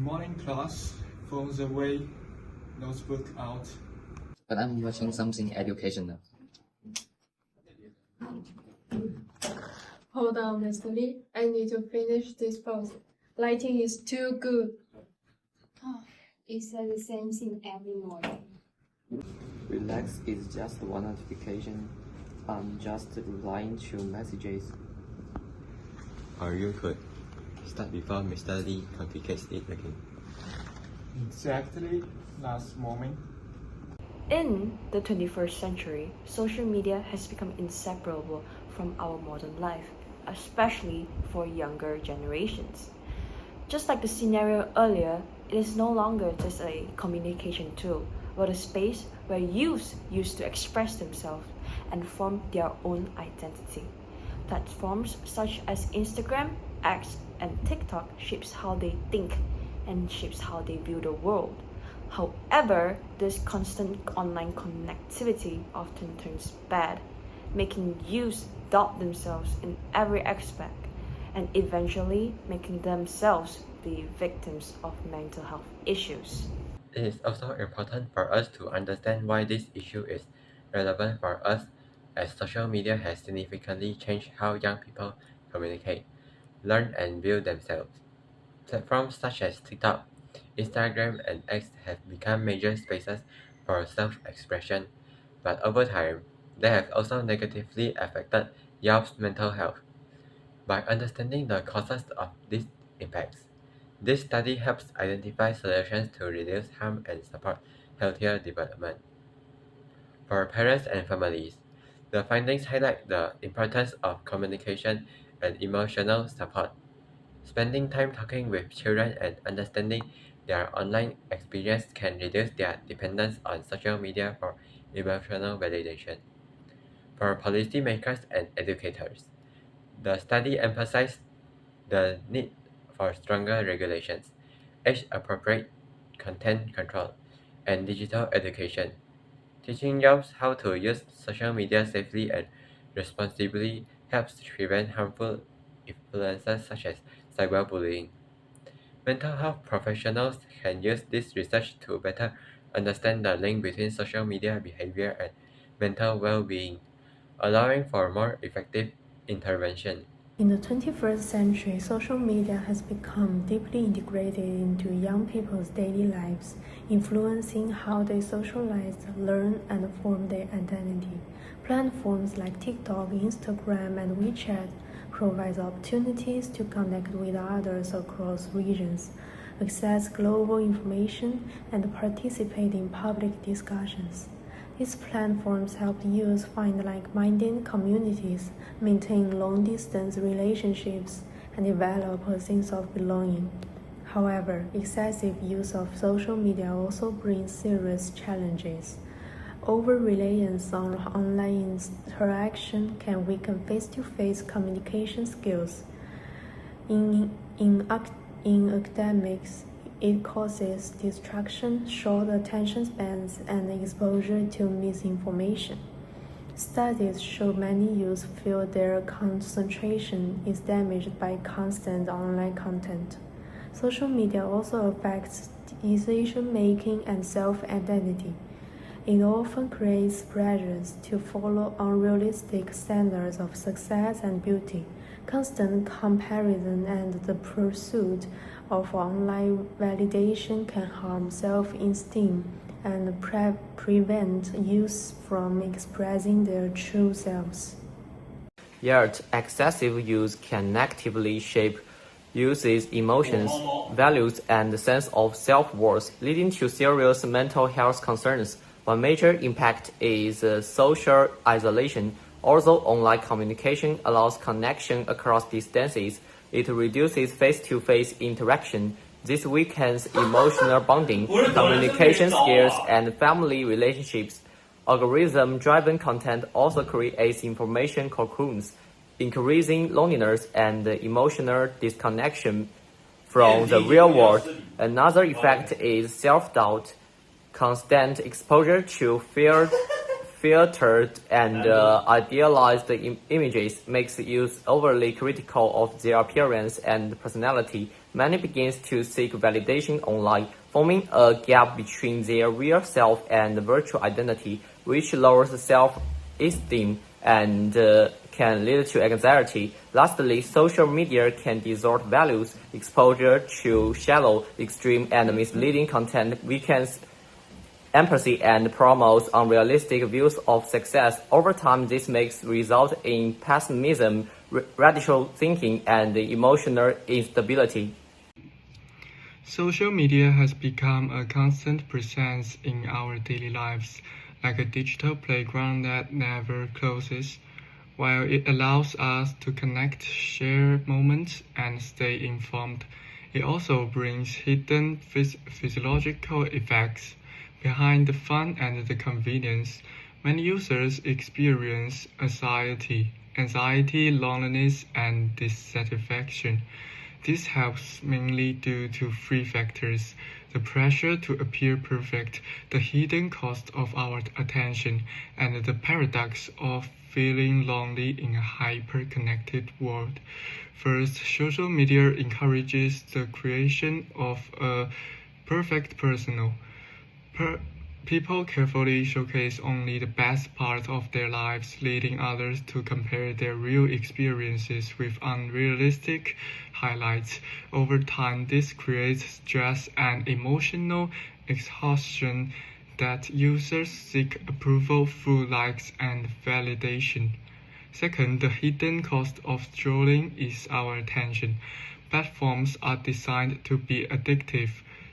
Morning class, phones away, notebook out. But I'm watching something educational. Hold on, Mr. Lee. I need to finish this post. Lighting is too good. It says the same thing every morning. Relax is just one notification. I'm just replying to messages. Or you could start before Mr. Lee complicates it again. Exactly last moment. In the 21st century, social media has become inseparable from our modern life, especially for younger generations. Just like the scenario earlier, it is no longer just a communication tool, but a space where youth used to express themselves and form their own identity. Platforms such as Instagram, X, and TikTok shapes how they think and shapes how they view the world. However, this constant online connectivity often turns bad, making youth doubt themselves in every aspect and eventually making themselves be victims of mental health issues. It is also important for us to understand why this issue is relevant for us, as social media has significantly changed how young people communicate, learn, and view themselves. Platforms such as TikTok, Instagram, and X have become major spaces for self-expression, but over time, they have also negatively affected youth's mental health. By understanding the causes of these impacts, this study helps identify solutions to reduce harm and support healthier development. For parents and families, the findings highlight the importance of communication and emotional support. Spending time talking with children and understanding their online experience can reduce their dependence on social media for emotional validation. For policymakers and educators, the study emphasized the need for stronger regulations, age-appropriate content control, and digital education. Teaching youth how to use social media safely and responsibly helps prevent harmful influences such as cyberbullying. Mental health professionals can use this research to better understand the link between social media behavior and mental well-being, allowing for more effective intervention. In the 21st century, social media has become deeply integrated into young people's daily lives, influencing how they socialize, learn, and form their identity. Platforms like TikTok, Instagram, and WeChat provide opportunities to connect with others across regions, access global information, and participate in public discussions. These platforms help youth find like-minded communities, maintain long-distance relationships, and develop a sense of belonging. However, excessive use of social media also brings serious challenges. Over-reliance on online interaction can weaken face-to-face communication skills. In academics, it causes distraction, short attention spans, and exposure to misinformation. Studies show many youth feel their concentration is damaged by constant online content. Social media also affects decision-making and self-identity. It often creates pressures to follow unrealistic standards of success and beauty. Constant comparison and the pursuit of online validation can harm self-esteem and prevent youth from expressing their true selves. Yet, excessive use can negatively shape youth's emotions, values, and sense of self-worth, leading to serious mental health concerns. One major impact is social isolation. Although online communication allows connection across distances, it reduces face-to-face interaction. This weakens emotional bonding, communication skills, and family relationships. Algorithm-driven content also creates information cocoons, increasing loneliness and emotional disconnection from the real world. Another effect is self-doubt. Constant exposure to filtered and idealized images makes youth overly critical of their appearance and personality. Many begins to seek validation online, forming a gap between their real self and virtual identity, which lowers self-esteem and can lead to anxiety. Lastly, social media can distort values. Exposure to shallow, extreme, and misleading content weakens empathy and promotes unrealistic views of success. Over time, this makes result in pessimism, radical thinking, and emotional instability. Social media has become a constant presence in our daily lives, like a digital playground that never closes. While it allows us to connect, share moments, and stay informed, it also brings hidden physiological effects. Behind the fun and the convenience, many users experience anxiety, loneliness, and dissatisfaction. This helps mainly due to three factors: the pressure to appear perfect, the hidden cost of our attention, and the paradox of feeling lonely in a hyper-connected world. First, social media encourages the creation of a perfect persona. People carefully showcase only the best parts of their lives, leading others to compare their real experiences with unrealistic highlights. Over time, this creates stress and emotional exhaustion that users seek approval through likes and validation. Second, the hidden cost of scrolling is our attention. Platforms are designed to be addictive,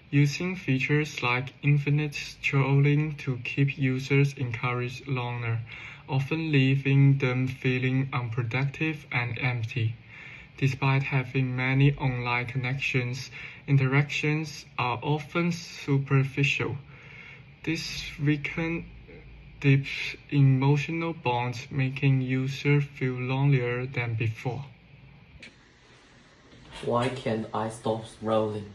using features like infinite scrolling to keep users encouraged longer, often leaving them feeling unproductive and empty. Despite having many online connections, interactions are often superficial. This weakens deep emotional bonds, making users feel lonelier than before. Why can't I stop scrolling?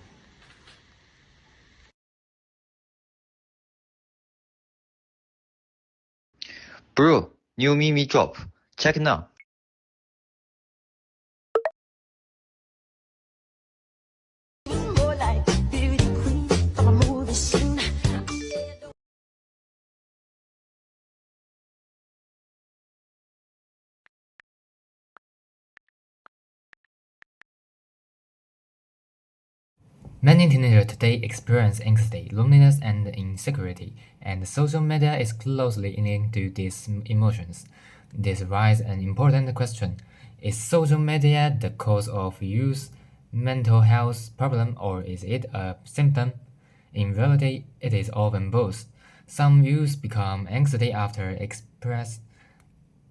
Bro, new Mimi drop. Check now. Many teenagers today experience anxiety, loneliness, and insecurity, and social media is closely linked to these emotions. This raises an important question: is social media the cause of youth mental health problem, or is it a symptom? In reality, it is often both. Some youth become anxious after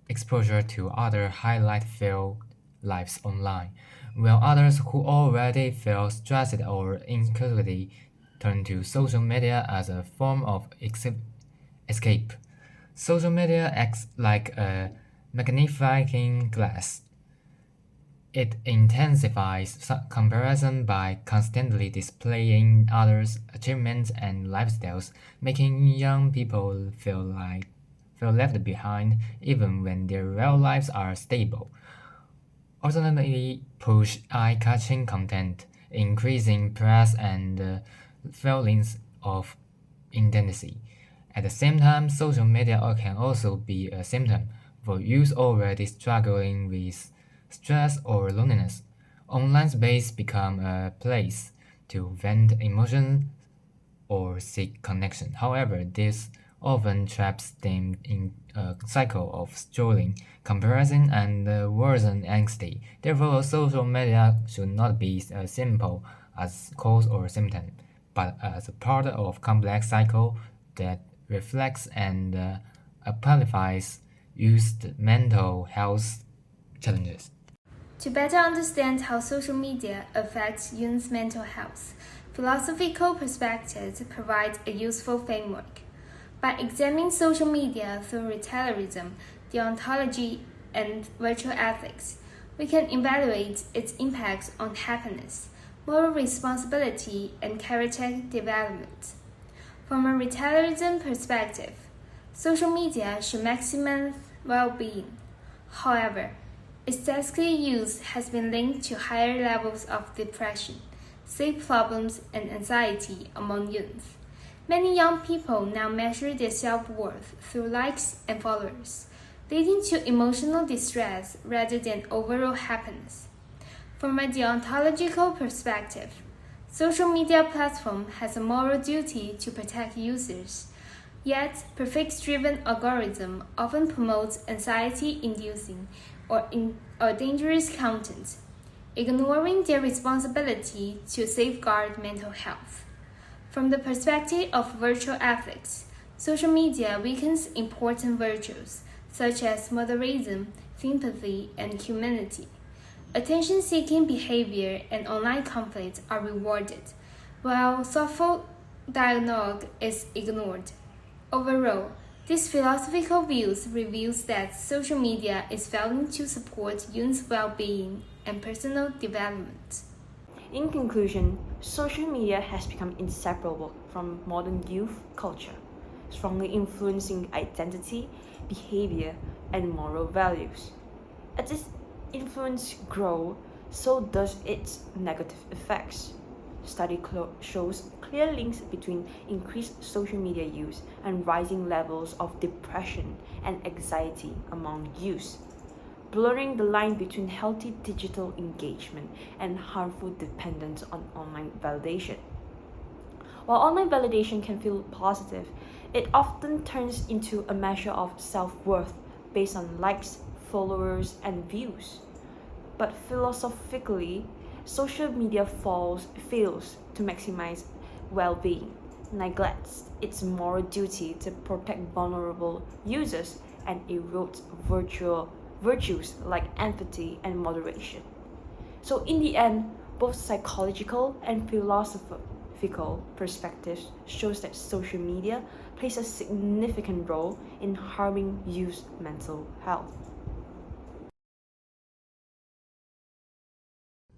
exposure to other highlight-filled lives online, while others who already feel stressed or insecurity turn to social media as a form of escape. Social media acts like a magnifying glass. It intensifies comparison by constantly displaying others' achievements and lifestyles, making young people feel left behind even when their real lives are stable. Ultimately, push eye-catching content, increasing press and feelings of intensity. At the same time, social media can also be a symptom for youth already struggling with stress or loneliness. Online space become a place to vent emotions or seek connection. However, this often traps them in a cycle of scrolling, comparison, and worsen anxiety. Therefore, social media should not be as simple as cause or symptom, but as a part of a complex cycle that reflects and amplifies youth mental health challenges. To better understand how social media affects youth mental health, philosophical perspectives provide a useful framework. By examining social media through retaileritism, deontology, and virtual ethics, we can evaluate its impacts on happiness, moral responsibility, and character development. From a retaileritism perspective, social media should maximize well-being. However, excessive use has been linked to higher levels of depression, sleep problems, and anxiety among youth. Many young people now measure their self-worth through likes and followers, leading to emotional distress rather than overall happiness. From a deontological perspective, social media platform has a moral duty to protect users. Yet, prefix-driven algorithm often promotes anxiety-inducing or dangerous content, ignoring their responsibility to safeguard mental health. From the perspective of virtual ethics, social media weakens important virtues such as moderation, sympathy, and humanity. Attention-seeking behavior and online conflict are rewarded, while thoughtful dialogue is ignored. Overall, this philosophical views reveals that social media is failing to support youth well-being and personal development. In conclusion, social media has become inseparable from modern youth culture, strongly influencing identity, behavior, and moral values. As its influence grows, so does its negative effects. Study shows clear links between increased social media use and rising levels of depression and anxiety among youth, blurring the line between healthy digital engagement and harmful dependence on online validation. While online validation can feel positive, it often turns into a measure of self-worth based on likes, followers, and views. But philosophically, social media fails to maximize well-being, neglects its moral duty to protect vulnerable users, and erodes virtues like empathy and moderation. So in the end, both psychological and philosophical perspectives shows that social media plays a significant role in harming youth mental health.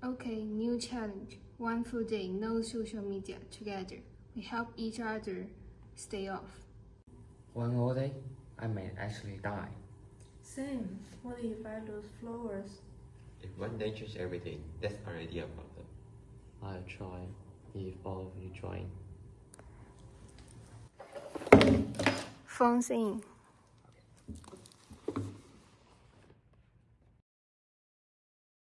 Okay, new challenge. 1 full day, no social media together. We help each other stay off. 1 whole day, I may actually die. Same. What if I lose flowers? If one day changes everything, that's already a problem. I'll try if all of you join. Phones in.